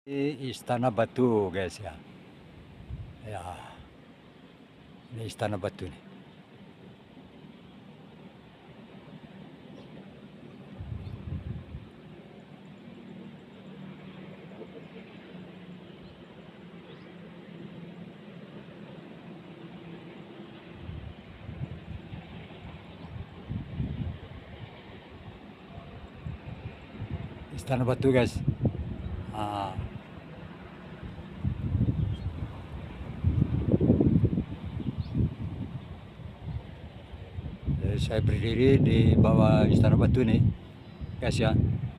Istana Batu guys ya. Ya, ini Istana Batu nih. Istana Batu guys. Ah, jadi saya berdiri di bawah Istana Batu nih guys ya.